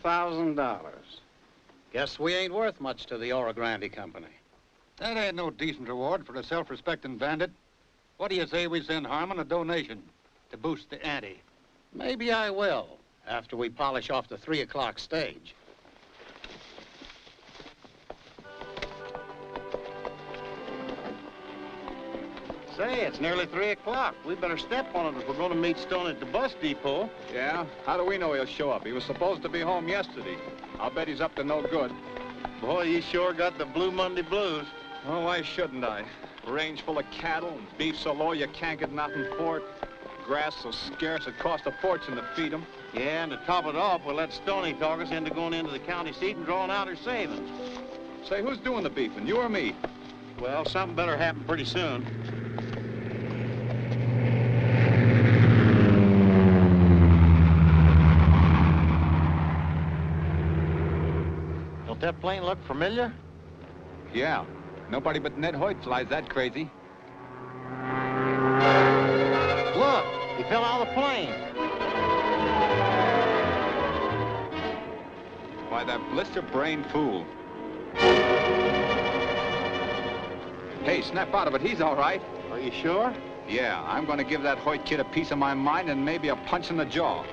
$10,000. Guess we ain't worth much to the Oro Grande Company. That ain't no decent reward for a self-respecting bandit. What do you say we send Harmon a donation to boost the ante? Maybe I will, after we polish off the 3 o'clock stage. Say, it's nearly 3 o'clock. We better step on it if we're going to meet Stone at the bus depot. Yeah? How do we know he'll show up? He was supposed to be home yesterday. I'll bet he's up to no good. Boy, you sure got the Blue Monday blues. Oh, why shouldn't I? Range full of cattle and beef so low you can't get nothing for it. Grass so scarce it costs a fortune to feed 'em. Yeah, and to top it off, we'll let Stoney talk us into going into the county seat and drawing out her savings. Say, who's doing the beefing, you or me? Well, something better happen pretty soon. Don't that plane look familiar? Yeah. Nobody but Ned Hoyt flies that crazy. Look, he fell out of the plane. Why, that blister-brained fool. Hey, snap out of it. He's all right. Are you sure? Yeah, I'm going to give that Hoyt kid a piece of my mind and maybe a punch in the jaw.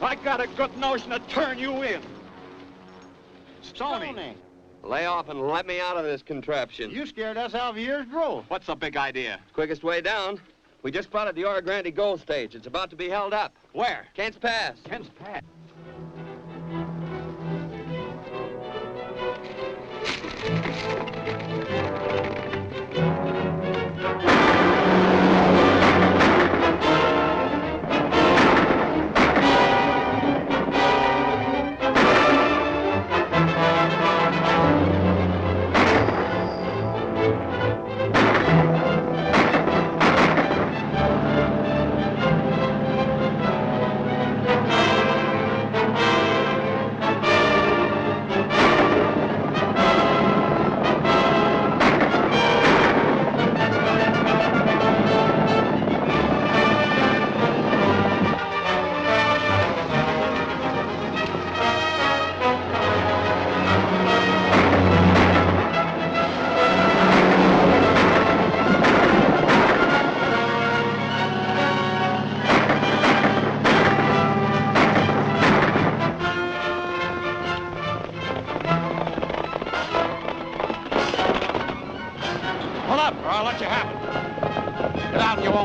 I got a good notion to turn you in. Stoney. Lay off and let me out of this contraption. You scared us out of a year's growth. What's the big idea? Quickest way down. We just spotted the Oro Grande Gold Stage. It's about to be held up. Where? Kent's Pass. Kent's Pass.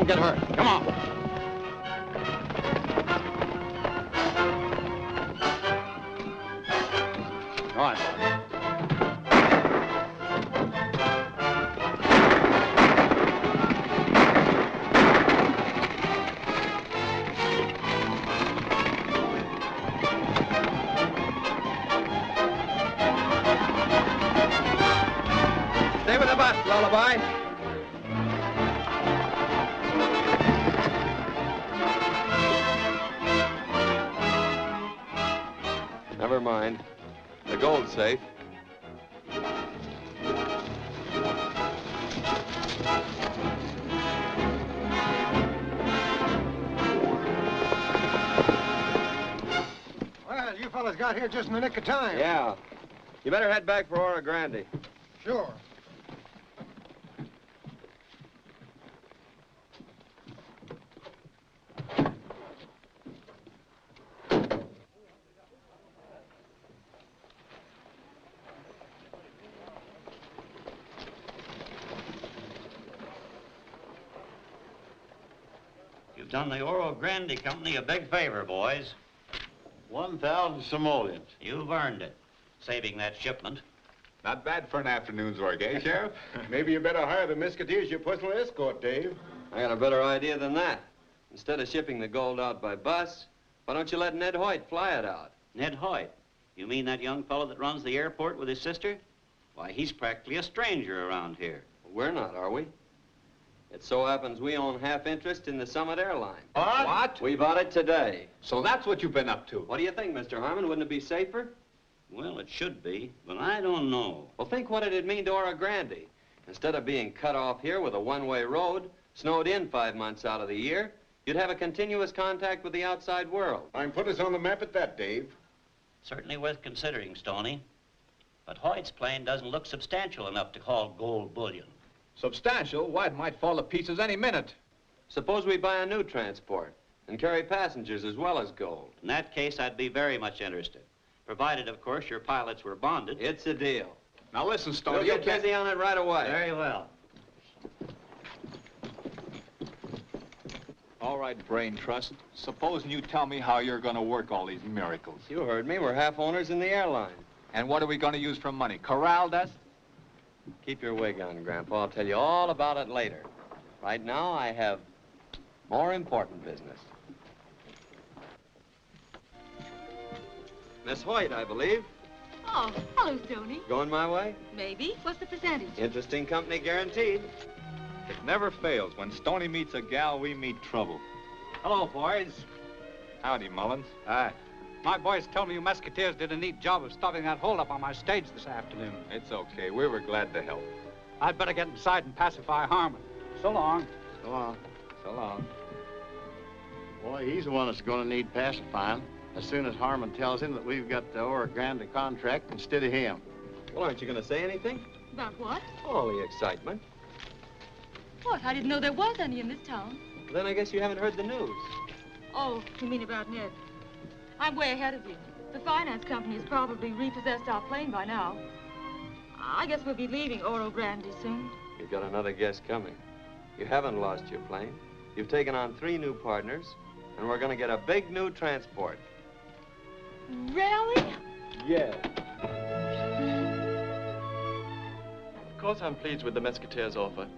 Get hurt. Come on. All right, boy. Stay with the bus, Lullaby. Never mind. The gold's safe. Well, you fellas got here just in the nick of time. Yeah. You better head back for Oro Grande. Sure. You've done the Oro Grande Company a big favor, boys. 1,000 simoleons. You've earned it, saving that shipment. Not bad for an afternoon's work, eh, Sheriff? Maybe you better hire the Musketeers your personal escort, Dave. I got a better idea than that. Instead of shipping the gold out by bus, why don't you let Ned Hoyt fly it out? Ned Hoyt? You mean that young fellow that runs the airport with his sister? Why, he's practically a stranger around here. We're not, are we? It so happens we own half interest in the Summit Airline. What? We bought it today. So that's what you've been up to. What do you think, Mr. Harmon? Wouldn't it be safer? Well, it should be, but I don't know. Well, think what it'd mean to Oro Grande. Instead of being cut off here with a one-way road, snowed in 5 months out of the year, you'd have a continuous contact with the outside world. I'm put us on the map at that, Dave. Certainly worth considering, Stoney. But Hoyt's plane doesn't look substantial enough to call gold bullion. Substantial? Why, it might fall to pieces any minute. Suppose we buy a new transport and carry passengers as well as gold. In that case, I'd be very much interested. Provided, of course, your pilots were bonded. It's a deal. Now listen, We'll Stoney, get busy on it right away. Very well. All right, Brain Trust. Supposing you tell me how you're going to work all these miracles. You heard me. We're half owners in the airline. And what are we going to use for money? Corral dust? Keep your wig on, Grandpa. I'll tell you all about it later. Right now, I have more important business. Miss Hoyt, I believe. Oh, hello, Stoney. Going my way? Maybe. What's the percentage? Interesting company guaranteed. It never fails. When Stoney meets a gal, we meet trouble. Hello, boys. Howdy, Mullins. Hi. My boys told me you Musketeers did a neat job of stopping that holdup on my stage this afternoon. It's okay. We were glad to help. I'd better get inside and pacify Harmon. So long. So long. So long. Boy, he's the one that's going to need pacifying as soon as Harmon tells him that we've got the Oro Grande contract instead of him. Well, aren't you going to say anything? About what? All the excitement. What? I didn't know there was any in this town. Then I guess you haven't heard the news. Oh, you mean about Ned? I'm way ahead of you. The finance company has probably repossessed our plane by now. I guess we'll be leaving Oro Grande soon. You've got another guess coming. You haven't lost your plane. You've taken on 3 new partners, and we're going to get a big new transport. Really? Yeah. Of course I'm pleased with the Musketeers' offer.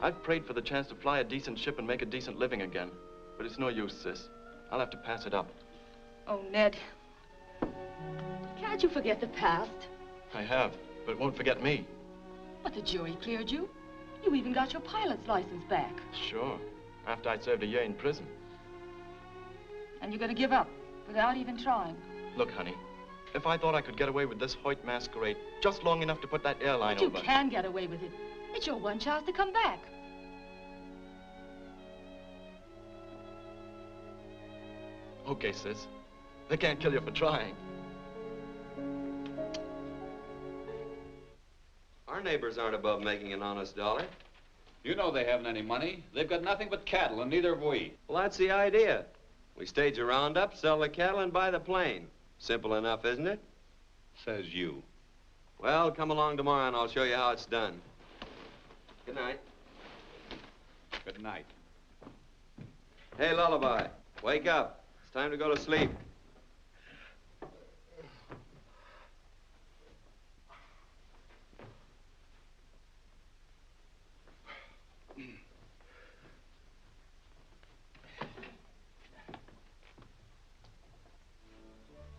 I've prayed for the chance to fly a decent ship and make a decent living again. But it's no use, sis. I'll have to pass it up. Oh, Ned. Can't you forget the past? I have, but it won't forget me. But the jury cleared you. You even got your pilot's license back. Sure, after I served a year in prison. And you're going to give up without even trying. Look, honey, if I thought I could get away with this Hoyt masquerade just long enough to put that airline But you over... can get away with it. It's your one chance to come back. Okay, sis. They can't kill you for trying. Our neighbors aren't above making an honest dollar. You know they haven't any money. They've got nothing but cattle, and neither have we. Well, that's the idea. We stage a roundup, sell the cattle, and buy the plane. Simple enough, isn't it? Says you. Well, come along tomorrow and I'll show you how it's done. Good night. Good night. Hey, Lullaby, wake up. It's time to go to sleep.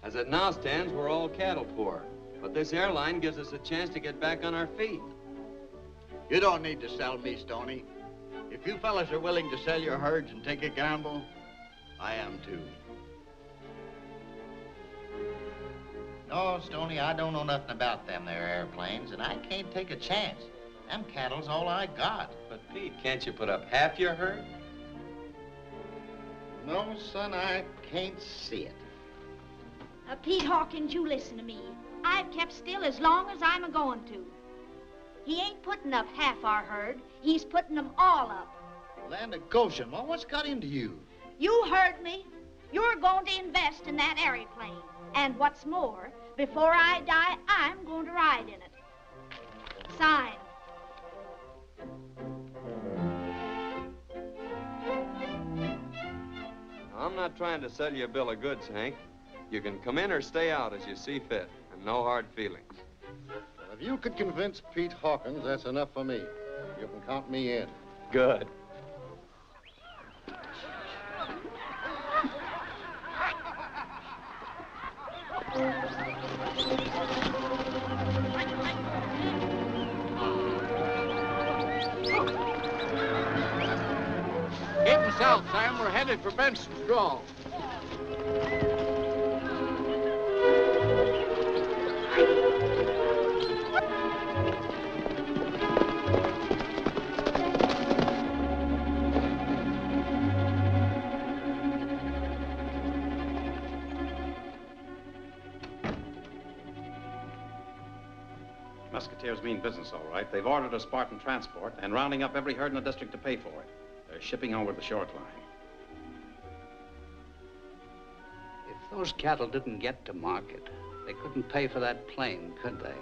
As it now stands, we're all cattle poor. But this airline gives us a chance to get back on our feet. You don't need to sell me, Stoney. If you fellas are willing to sell your herds and take a gamble, I am too. No, Stoney, I don't know nothing about them there airplanes, and I can't take a chance. Them cattle's all I got. But, Pete, can't you put up half your herd? No, son, I can't see it. Pete Hawkins, you listen to me. I've kept still as long as I'm a-going to. He ain't putting up half our herd. He's putting them all up. Land of Goshen, well, what's got into you? You heard me. You're going to invest in that aeroplane. And what's more, before I die, I'm going to ride in it. Sign. I'm not trying to sell you a bill of goods, Hank. You can come in or stay out as you see fit, and no hard feelings. If you could convince Pete Hawkins, that's enough for me. You can count me in. Good. south, Sam. We're headed for Benson's Draw. Musketeers mean business, all right. They've ordered a Spartan transport and rounding up every herd in the district to pay for it. They're shipping over the short line. If those cattle didn't get to market, they couldn't pay for that plane, could they?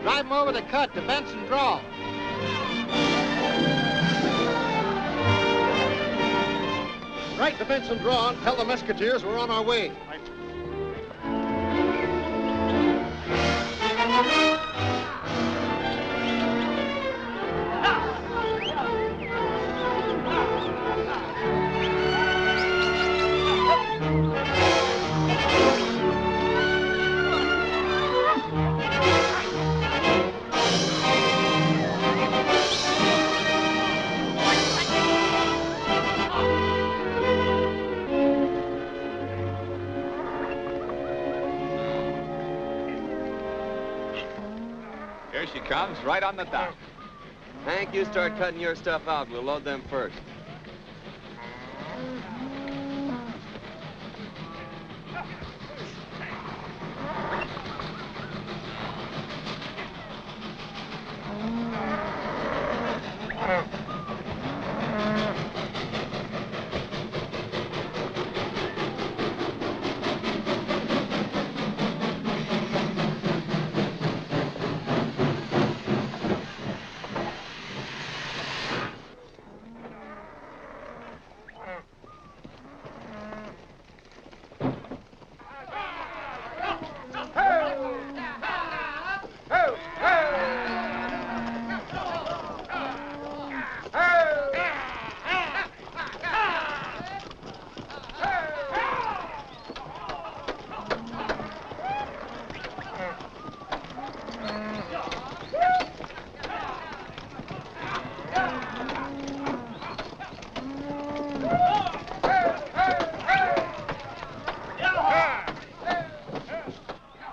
Drive them over the cut to Benson Draw. Right to Benson Draw and tell the Musketeers we're on our way. Here she comes, right on the dot. Hank, you start cutting your stuff out. We'll load them first.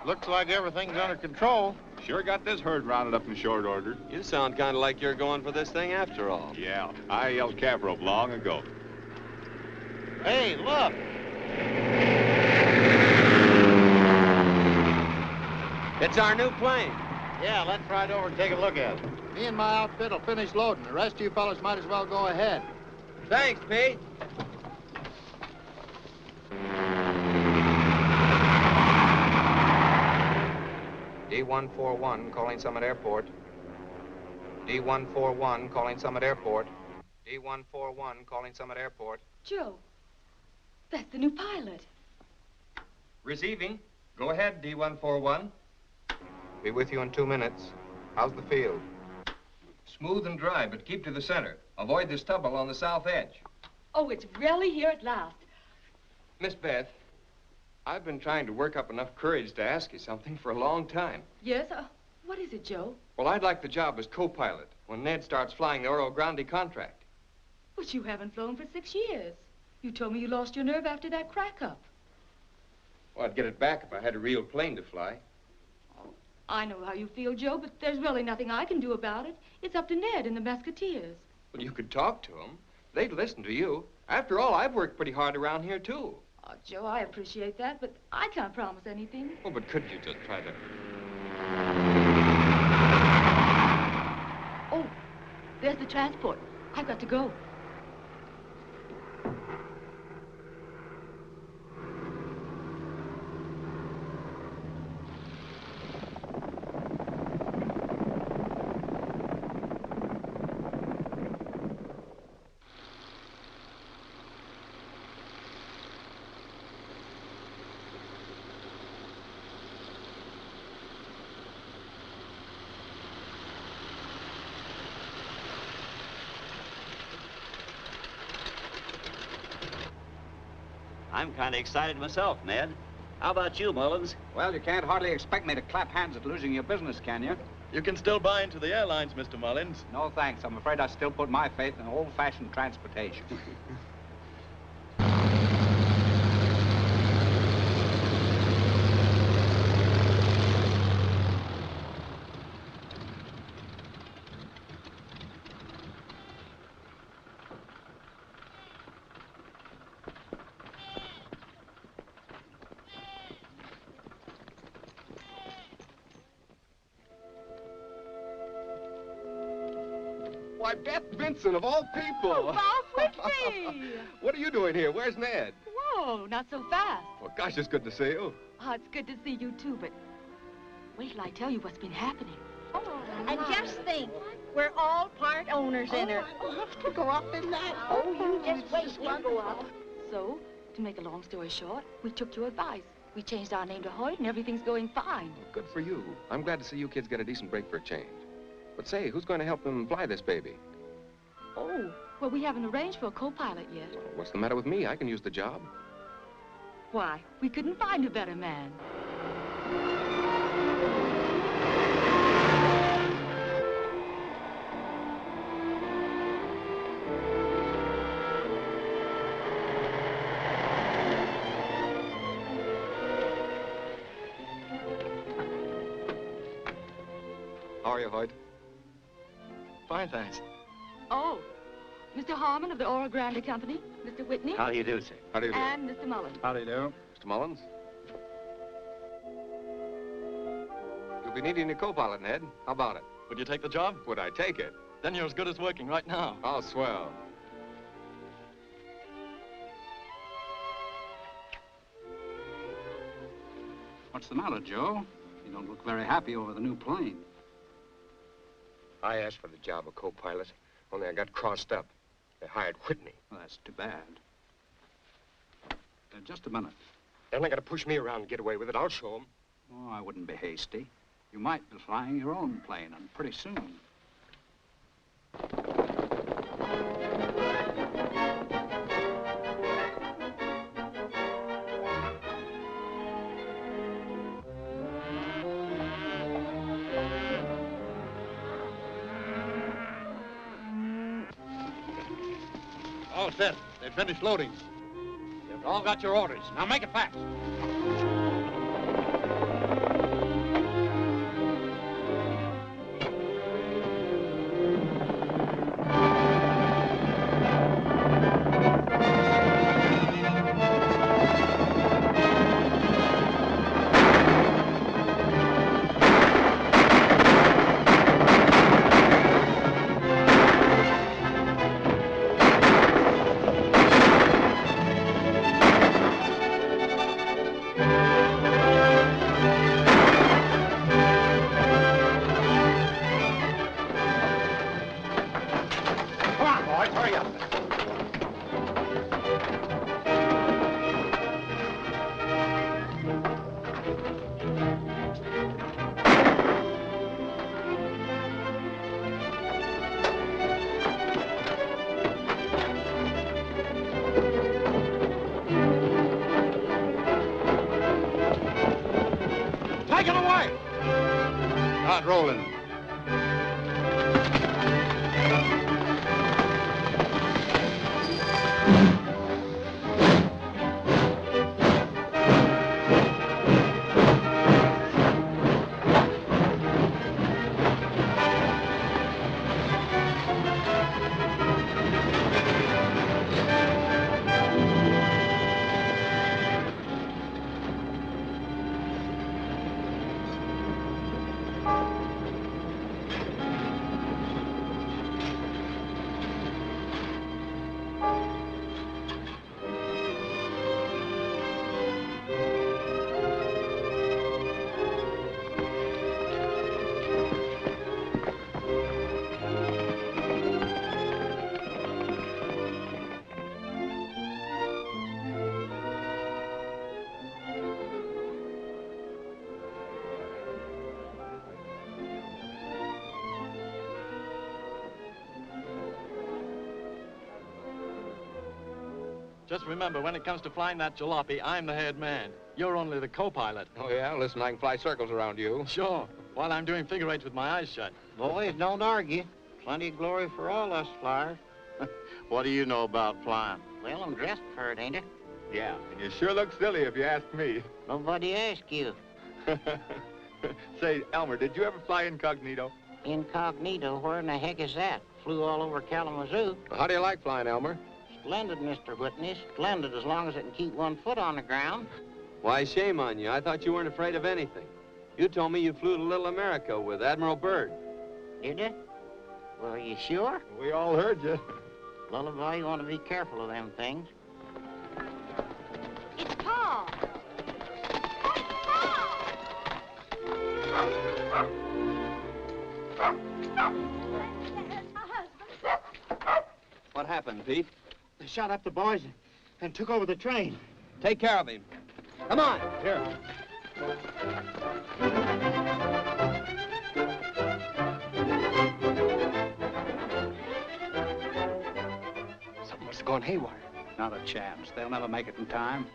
Looks like everything's under control. Sure got this herd rounded up in short order. You sound kind of like you're going for this thing after all. Yeah, I yelled calf rope long ago. Hey, look! It's our new plane. Yeah, let's ride over and take a look at it. Me and my outfit will finish loading. The rest of you fellas might as well go ahead. Thanks, Pete. D141 calling Summit Airport. D141 calling Summit Airport. D141 calling Summit Airport. Joe, that's the new pilot. Receiving. Go ahead, D141. Be with you in 2 minutes. How's the field? Smooth and dry, but keep to the center. Avoid the stubble on the south edge. Oh, it's really here at last. Miss Beth, I've been trying to work up enough courage to ask you something for a long time. Yes? What is it, Joe? Well, I'd like the job as co-pilot when Ned starts flying the Oro Grande contract. But you haven't flown for 6 years. You told me you lost your nerve after that crack-up. Well, I'd get it back if I had a real plane to fly. I know how you feel, Joe, but there's really nothing I can do about it. It's up to Ned and the Musketeers. Well, you could talk to them. They'd listen to you. After all, I've worked pretty hard around here, too. Oh, Joe, I appreciate that, but I can't promise anything. Oh, but couldn't you just try to... Oh, there's the transport. I've got to go. I'm kind of excited myself, Ned. How about you, Mullins? Well, you can't hardly expect me to clap hands at losing your business, can you? You can still buy into the airlines, Mr. Mullins. No, thanks. I'm afraid I still put my faith in old-fashioned transportation. Why, Beth Vincent, of all people. Oh, Bob Whitney. What are you doing here? Where's Ned? Whoa, not so fast. Well, gosh, it's good to see you. Oh, it's good to see you, too, but wait till I tell you what's been happening. And just think, we're all part owners in her. Let's go up in that. Oh, you just wait, we'll go up. So, to make a long story short, we took your advice. We changed our name to Hoyt, and everything's going fine. Good for you. I'm glad to see you kids get a decent break for a change. But say, who's going to help them fly this baby? Oh, well, we haven't arranged for a co-pilot yet. Well, what's the matter with me? I can use the job. Why, we couldn't find a better man. How are you, Hoyt? Fine, thanks. Oh, Mr. Harmon of the Oro Grande Company, Mr. Whitney. How do you do, sir? How do you do? And Mr. Mullins. How do you do? Mr. Mullins? You'll be needing a co-pilot, Ned. How about it? Would you take the job? Would I take it? Then you're as good as working right now. I'll swell. What's the matter, Joe? You don't look very happy over the new plane. I asked for the job of co-pilot, only I got crossed up. They hired Whitney. Well, that's too bad. Just a minute. They're not going to push me around and get away with it. I'll show them. Oh, I wouldn't be hasty. You might be flying your own plane, and pretty soon. All set. They finished loading. You've all got your orders. Now make it fast. Rolling. Just remember, when it comes to flying that jalopy, I'm the head man. You're only the co-pilot. Oh, yeah? Listen, I can fly circles around you. Sure, while I'm doing figure eights with my eyes shut. Boys, don't argue. Plenty of glory for all us flyers. What do you know about flying? Well, I'm dressed for it, ain't I? Yeah, and you sure look silly if you ask me. Nobody asked you. Say, Elmer, did you ever fly incognito? Incognito? Where in the heck is that? Flew all over Kalamazoo. How do you like flying, Elmer? Splendid, Mr. Whitney. Splendid, as long as it can keep one foot on the ground. Why, shame on you. I thought you weren't afraid of anything. You told me you flew to Little America with Admiral Byrd. Did you? Well, are you sure? We all heard you. Lullaby, you want to be careful of them things. It's Paul. What happened, Pete? They shot up the boys and took over the train. Take care of him. Come on. Here. Something must have gone haywire. Not a chance. They'll never make it in time.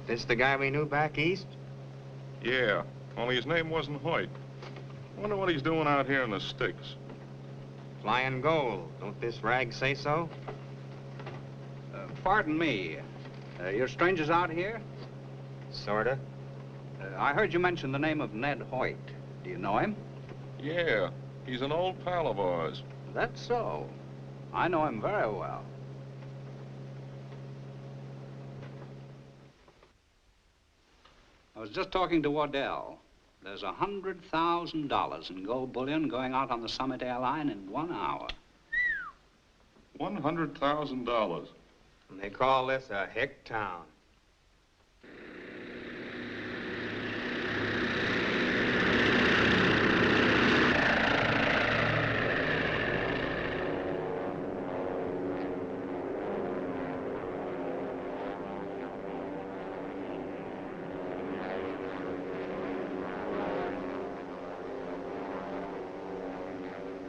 This the guy we knew back east? Yeah, only his name wasn't Hoyt. Wonder what he's doing out here in the sticks. Flying gold. Don't this rag say so? pardon me. You're strangers out here? Sorta. I heard you mention the name of Ned Hoyt. Do you know him? Yeah, he's an old pal of ours. That's so. I know him very well. I was just talking to Waddell. There's $100,000 in gold bullion going out on the Summit Airline in 1 hour. $100,000. And they call this a hick town.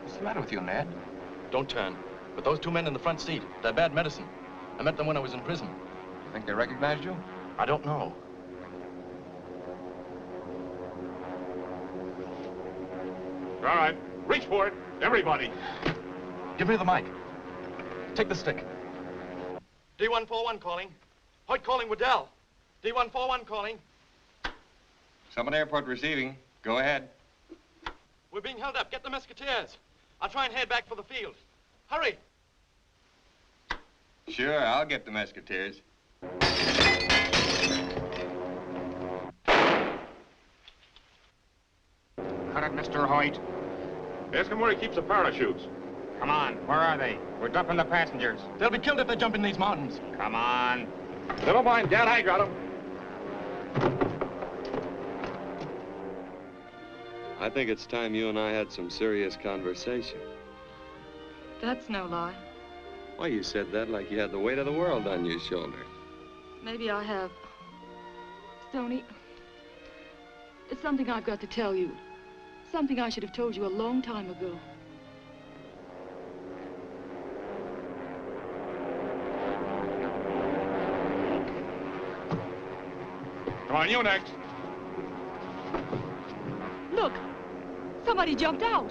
What's the matter with you, Ned? Don't turn. But those two men in the front seat, they're bad medicine. I met them when I was in prison. You think they recognized you? I don't know. All right, reach for it, everybody. Give me the mic. Take the stick. D141 calling. Hoyt calling Waddell. D141 calling. Summit Airport receiving. Go ahead. We're being held up. Get the Musketeers. I'll try and head back for the field. Hurry. Sure, I'll get the Musketeers. Cut it, Mr. Hoyt. Ask him where he keeps the parachutes. Come on, where are they? We're dumping the passengers. They'll be killed if they jump in these mountains. Come on. Never mind, Dad, I got him. I think it's time you and I had some serious conversation. That's no lie. Why, you said that like you had the weight of the world on your shoulder. Maybe I have. Stoney, it's something I've got to tell you. Something I should have told you a long time ago. Come on, you next. Look, somebody jumped out.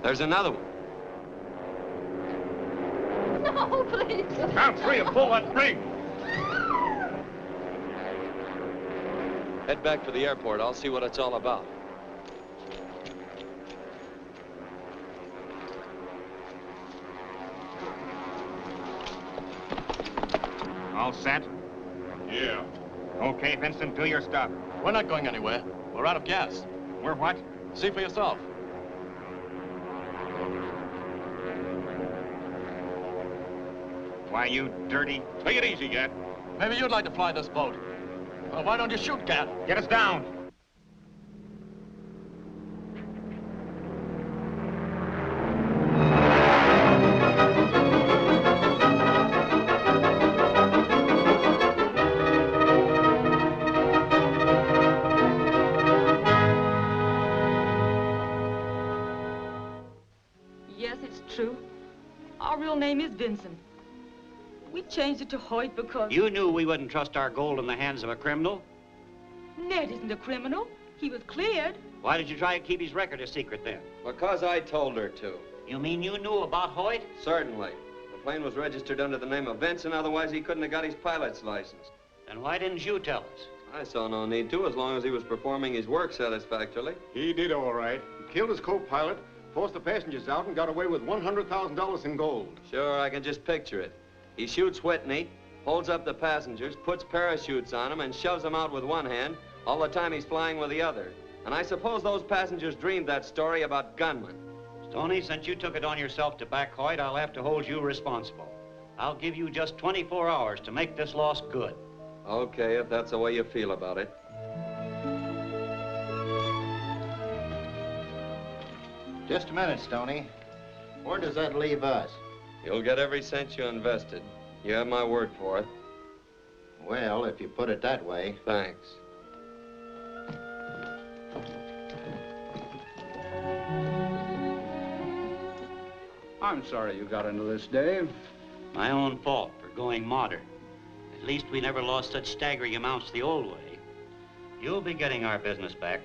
There's another one. No, please. Count three and pull that ring. Head back for the airport. I'll see what it's all about. All set? Yeah. Okay, Vincent, do your stuff. We're not going anywhere. We're out of gas. We're what? See for yourself. Why, you dirty... Take it easy, Gat. Maybe you'd like to fly this boat. Well, why don't you shoot, Cat? Get us down. Yes, it's true. Our real name is Vincent. We changed it to Hoyt because... You knew we wouldn't trust our gold in the hands of a criminal. Ned isn't a criminal. He was cleared. Why did you try to keep his record a secret then? Because I told her to. You mean you knew about Hoyt? Certainly. The plane was registered under the name of Vincent, otherwise he couldn't have got his pilot's license. Then why didn't you tell us? I saw no need to, as long as he was performing his work satisfactorily. He did all right. He killed his co-pilot, forced the passengers out, and got away with $100,000 in gold. Sure, I can just picture it. He shoots Whitney, holds up the passengers, puts parachutes on them, and shoves them out with one hand, all the time he's flying with the other. And I suppose those passengers dreamed that story about gunmen. Stoney, since you took it on yourself to back Hoyt, I'll have to hold you responsible. I'll give you just 24 hours to make this loss good. Okay, if that's the way you feel about it. Just a minute, Stoney. Where does that leave us? You'll get every cent you invested. You have my word for it. Well, if you put it that way. Thanks. I'm sorry you got into this, Dave. My own fault for going modern. At least we never lost such staggering amounts the old way. You'll be getting our business back.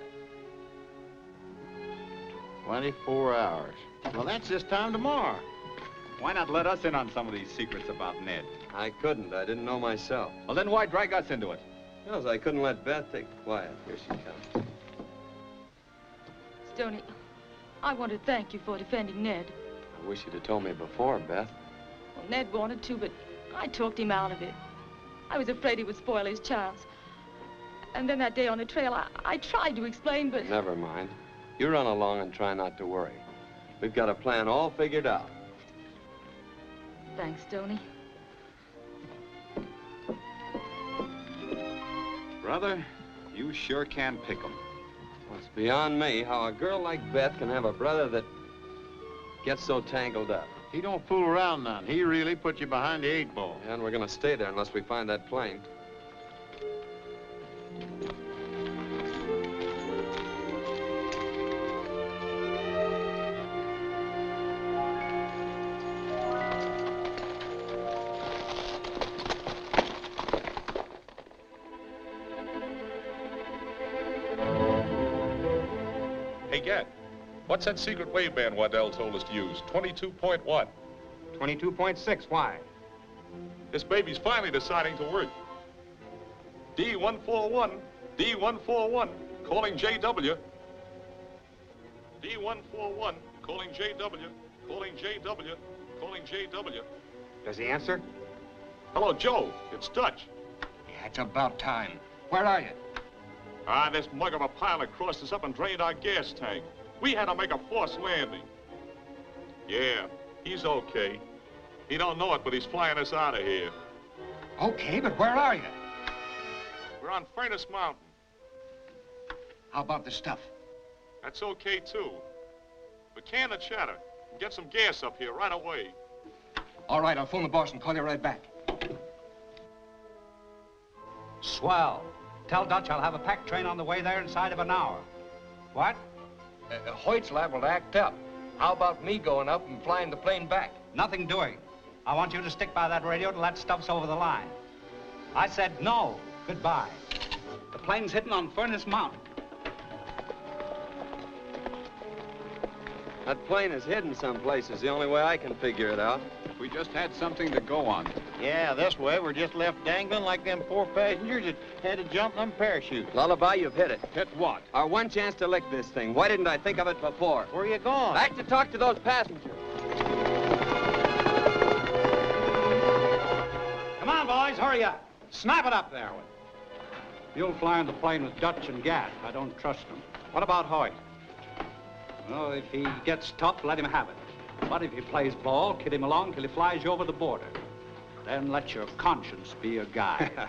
24 hours. Well, that's this time tomorrow. Why not let us in on some of these secrets about Ned? I couldn't. I didn't know myself. Well, then why drag us into it? Because I couldn't let Beth take quiet. Here she comes. Stoney, I want to thank you for defending Ned. I wish you'd have told me before, Beth. Well, Ned wanted to, but I talked him out of it. I was afraid he would spoil his chance. And then that day on the trail, I tried to explain, but... Never mind. You run along and try not to worry. We've got a plan all figured out. Thanks, Stoney. Brother, you sure can pick 'em. Well, it's beyond me how a girl like Beth can have a brother that gets so tangled up. He don't fool around none. He really put you behind the 8 ball. And we're gonna stay there unless we find that plane. Hey, Gad, what's that secret waveband Waddell told us to use? 22.1. 22.6, why? This baby's finally deciding to work. D141, D141, calling JW. D141, calling JW, calling JW, calling JW. Does he answer? Hello, Joe. It's Dutch. Yeah, it's about time. Where are you? This mug of a pilot crossed us up and drained our gas tank. We had to make a forced landing. Yeah, he's okay. He don't know it, but he's flying us out of here. Okay, but where are you? We're on Furnace Mountain. How about the stuff? That's okay, too. But can the chatter and get some gas up here right away. All right, I'll phone the boss and call you right back. Swell. Tell Dutch I'll have a pack train on the way there inside of an hour. What? Hoyt's liable to act up. How about me going up and flying the plane back? Nothing doing. I want you to stick by that radio till that stuff's over the line. I said no. Goodbye. The plane's hitting on Furnace Mountain. That plane is hidden someplace is the only way I can figure it out. We just had something to go on. Yeah, this way we're just left dangling like them poor passengers that had to jump them parachutes. Lullaby, you've hit it. Hit what? Our one chance to lick this thing. Why didn't I think of it before? Where you going? Back to talk to those passengers. Come on, boys, hurry up. Snap it up there. You'll fly on the plane with Dutch and Gat. I don't trust them. What about Hoyt? Well, if he gets tough, let him have it. But if he plays ball, kid him along till he flies you over the border. Then let your conscience be your guide.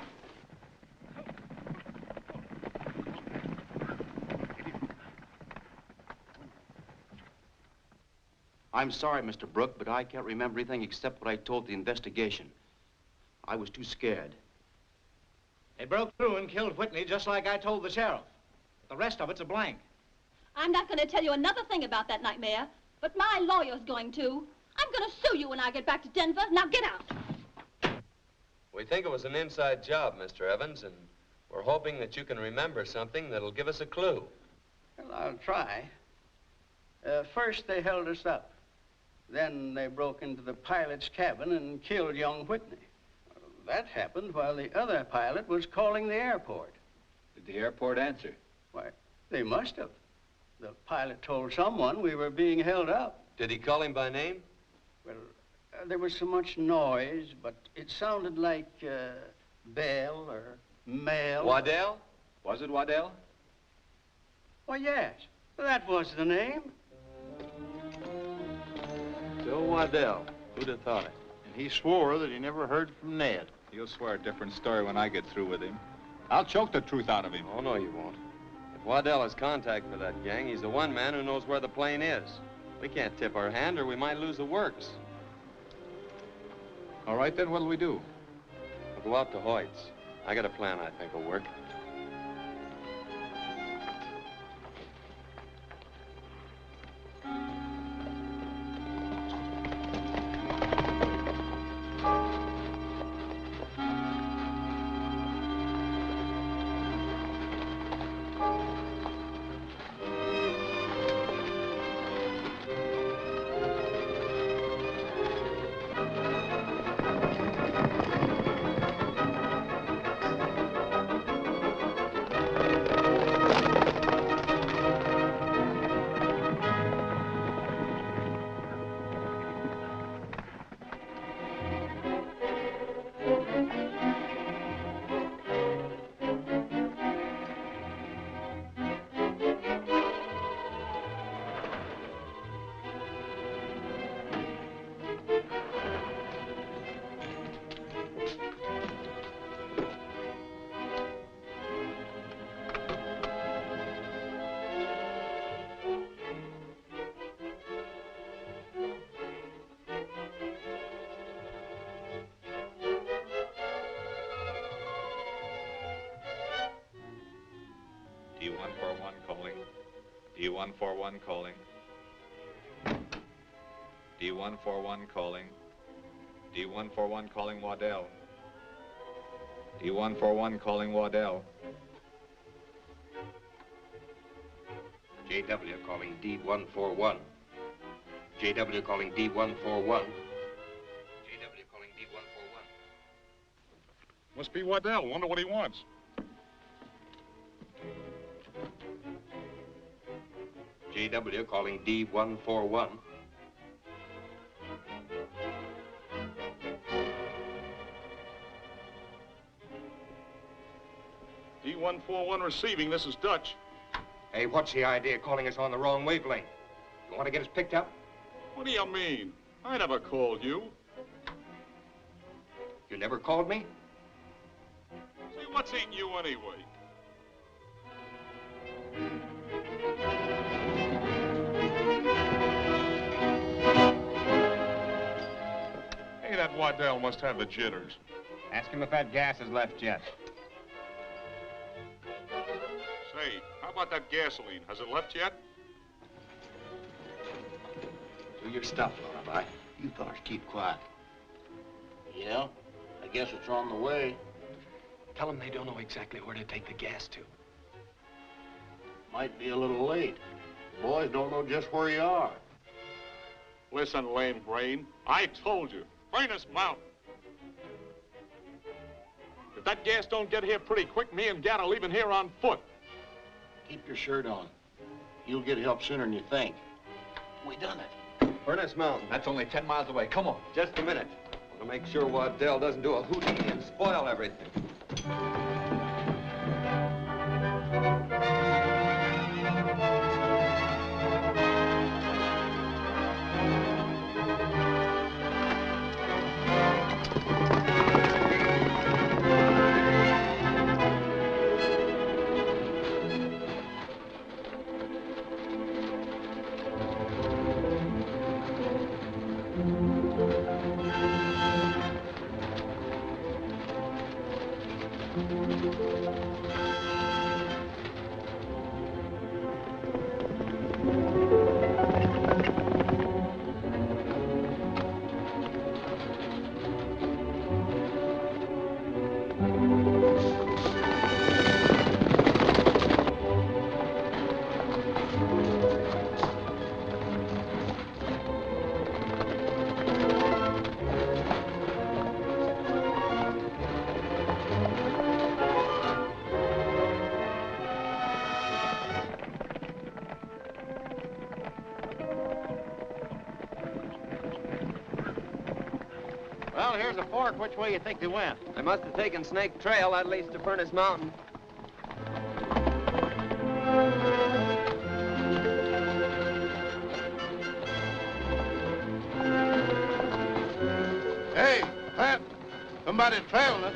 I'm sorry, Mr. Brooke, but I can't remember anything except what I told the investigation. I was too scared. They broke through and killed Whitney just like I told the sheriff. The rest of it's a blank. I'm not going to tell you another thing about that nightmare, but my lawyer's going to. I'm going to sue you when I get back to Denver. Now get out. We think it was an inside job, Mr. Evans, and we're hoping that you can remember something that'll give us a clue. Well, I'll try. First, they held us up. Then they broke into the pilot's cabin and killed young Whitney. That happened while the other pilot was calling the airport. Did the airport answer? Why, they must have. The pilot told someone we were being held up. Did he call him by name? Well, there was so much noise, but it sounded like Bell or Mel. Waddell? Was it Waddell? Why, yes. That was the name. Joe Waddell. Who'd have thought it? And he swore that he never heard from Ned. He'll swear a different story when I get through with him. I'll choke the truth out of him. Oh, no, you won't. If Waddell has contact for that gang, he's the one man who knows where the plane is. We can't tip our hand or we might lose the works. All right, then what'll we do? We'll go out to Hoyt's. I got a plan I think will work. D141 calling. D141 calling. D141 calling Waddell. D141 calling Waddell. JW calling D141. JW calling D141. JW calling D141. Must be Waddell. Wonder what he wants. JW calling D141. D141 receiving. This is Dutch. Hey, what's the idea calling us on the wrong wavelength? You want to get us picked up? What do you mean? I never called you. You never called me? Say, what's eating you anyway? Hey, that Waddell must have the jitters. Ask him if that gas is left yet. Say, how about that gasoline? Has it left yet? Do your stuff, Lullaby. You fellas keep quiet. Yeah, I guess it's on the way. Tell them they don't know exactly where to take the gas to. Might be a little late. The boys don't know just where you are. Listen, lame brain, I told you. Furnace Mountain. If that gas don't get here pretty quick, me and Gat are leaving here on foot. Keep your shirt on. You'll get help sooner than you think. We done it. Furnace Mountain. That's only 10 miles away. Come on. Just a minute. I want to make sure Waddell doesn't do a Houdini and spoil everything. Well, here's a fork. Which way you think they went? They must have taken Snake Trail. That leads to Furnace Mountain. Hey, Pat, somebody's trailing us.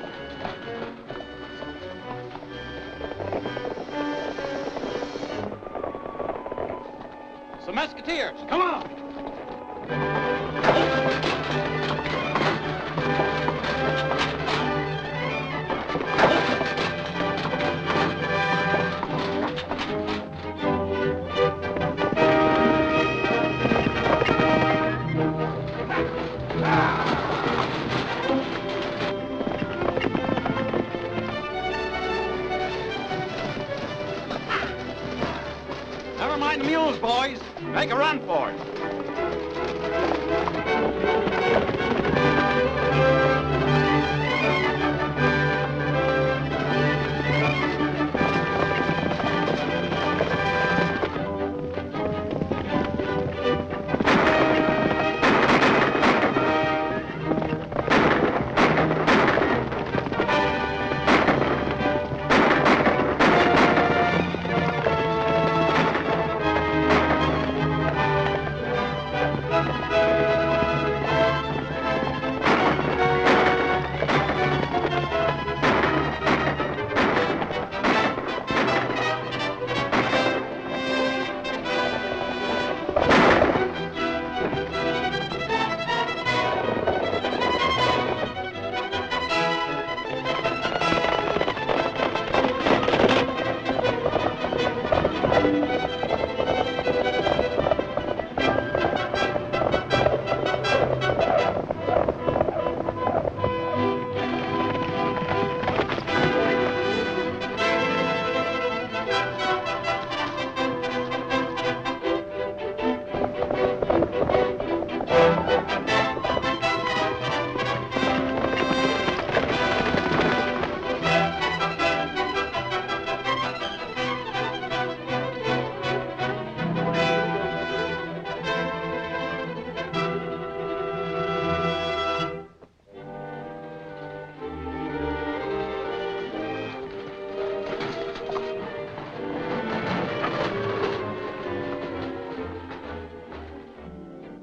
Some musketeers, come on! Never mind the mules, boys. Make a run for it.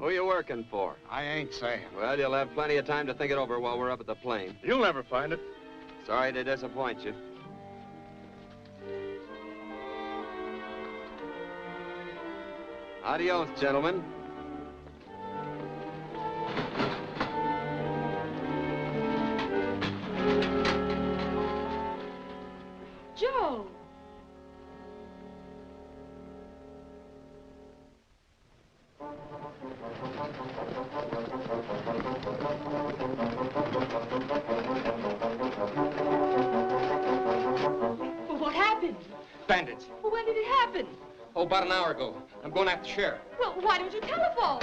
Who you working for? I ain't saying. Well, you'll have plenty of time to think it over while we're up at the plane. You'll never find it. Sorry to disappoint you. Adios, gentlemen. Joe! Well, what happened? Bandits. Well, when did it happen? Oh, about an hour ago. I'm going after the sheriff. Well, why don't you telephone?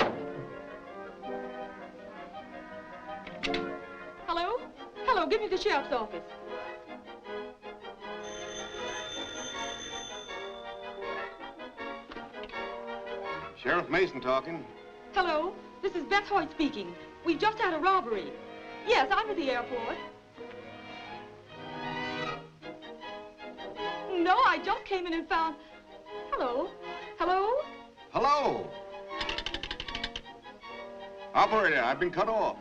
Hello? Hello, give me the sheriff's office. Sheriff Mason talking. Hello, this is Beth Hoyt speaking. We've just had a robbery. Yes, I'm at the airport. No, I just came in and found... Hello? Hello? Hello. Operator, I've been cut off.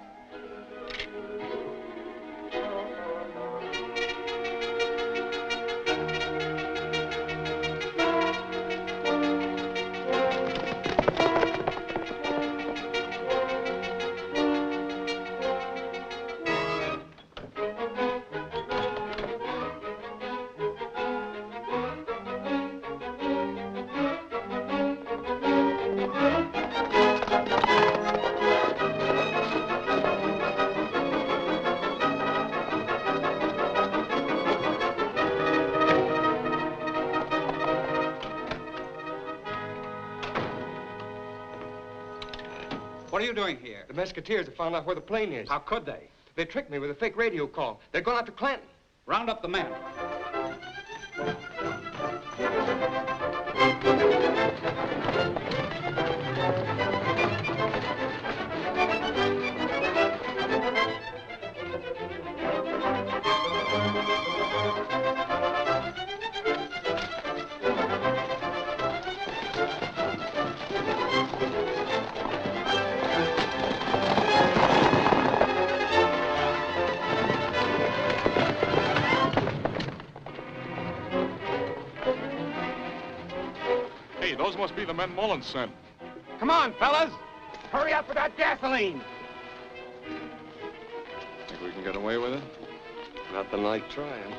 What are you doing here? The Musketeers have found out where the plane is. How could they? They tricked me with a fake radio call. They're going after Clinton. Round up the men. Hey, those must be the men Mullins sent. Come on, fellas. Hurry up with that gasoline. Think we can get away with it? Nothing like trying.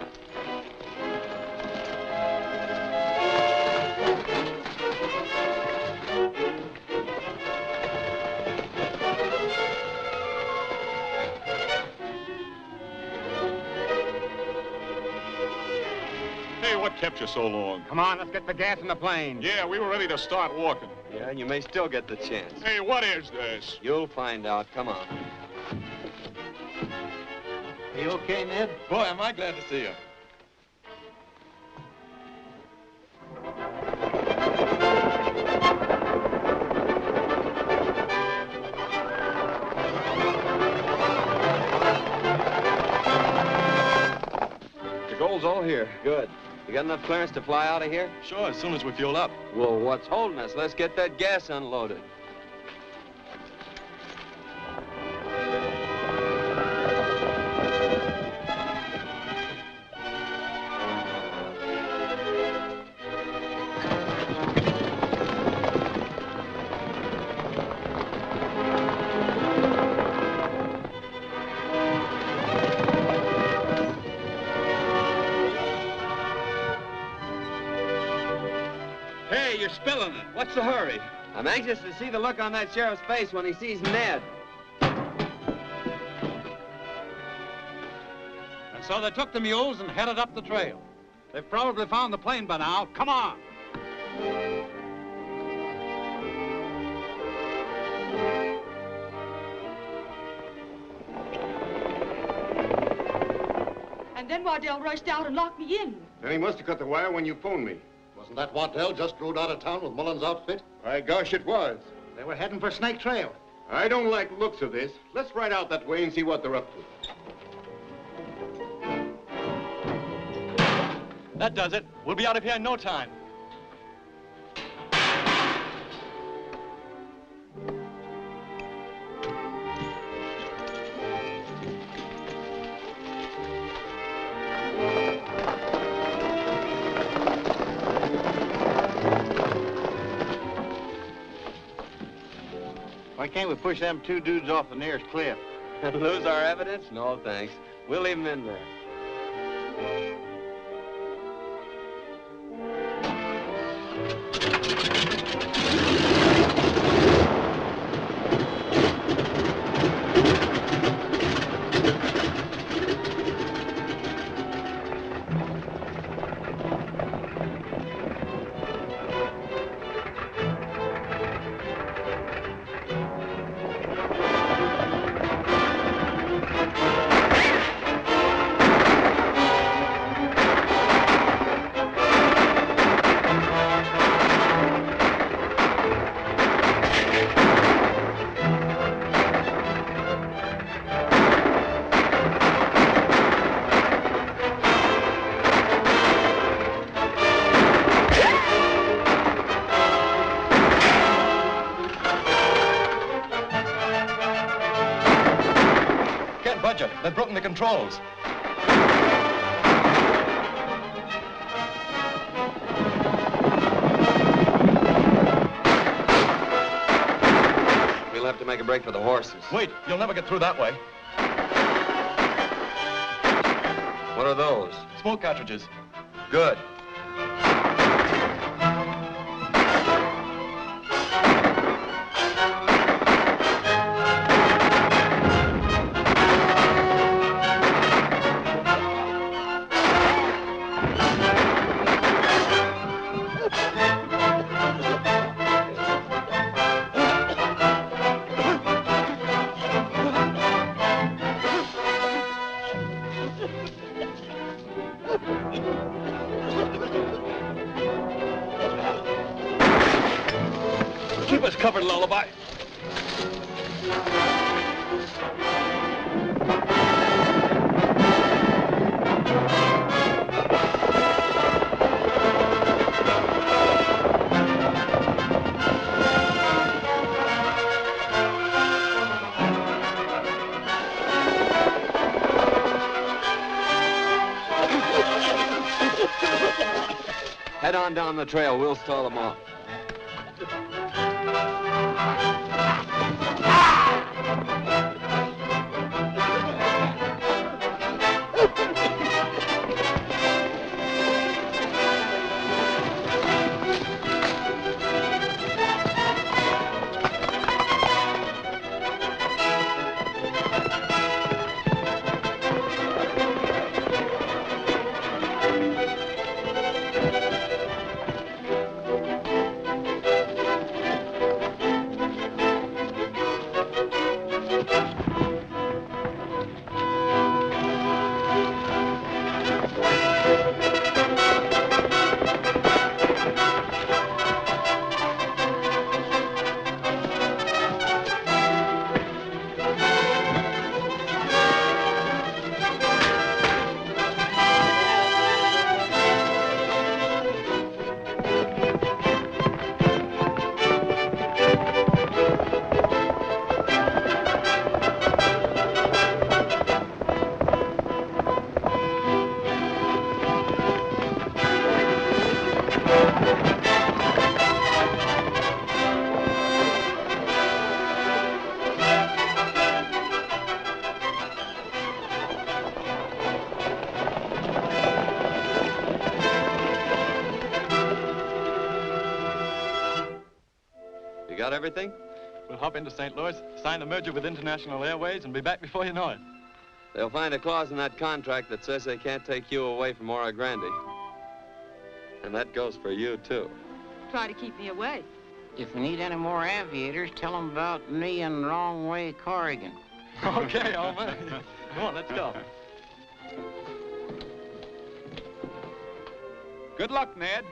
Hey, what kept you so long? Come on, let's get the gas in the plane. Yeah, we were ready to start walking. Yeah, you may still get the chance. Hey, what is this? You'll find out. Come on. Are you okay, Ned? Boy, am I glad to see you. The gold's all here. Good. You got enough clearance to fly out of here? Sure, as soon as we fuel up. Well, what's holding us? Let's get that gas unloaded. Hey, you're spilling it. What's the hurry? I'm anxious to see the look on that sheriff's face when he sees Ned. And so they took the mules and headed up the trail. They've probably found the plane by now. Come on. And then Waddell rushed out and locked me in. Then he must have cut the wire when you phoned me. Wasn't that Waddell just rode out of town with Mullins' outfit? By gosh, it was. They were heading for Snake Trail. I don't like the looks of this. Let's ride out that way and see what they're up to. That does it. We'll be out of here in no time. Why can't we push them two dudes off the nearest cliff? And lose our evidence? No, thanks. We'll leave them in there. They've broken the controls. We'll have to make a break for the horses. Wait, you'll never get through that way. What are those? Smoke cartridges. Good. Keep us covered, Lullaby. Head on down the trail. We'll stall them off. Got everything? We'll hop into St. Louis, sign the merger with International Airways, and be back before you know it. They'll find a clause in that contract that says they can't take you away from Oro Grande. And that goes for you, too. Try to keep me away. If we need any more aviators, tell them about me and Wrong Way Corrigan. Okay, old man. Come on, let's go. Good luck, Ned.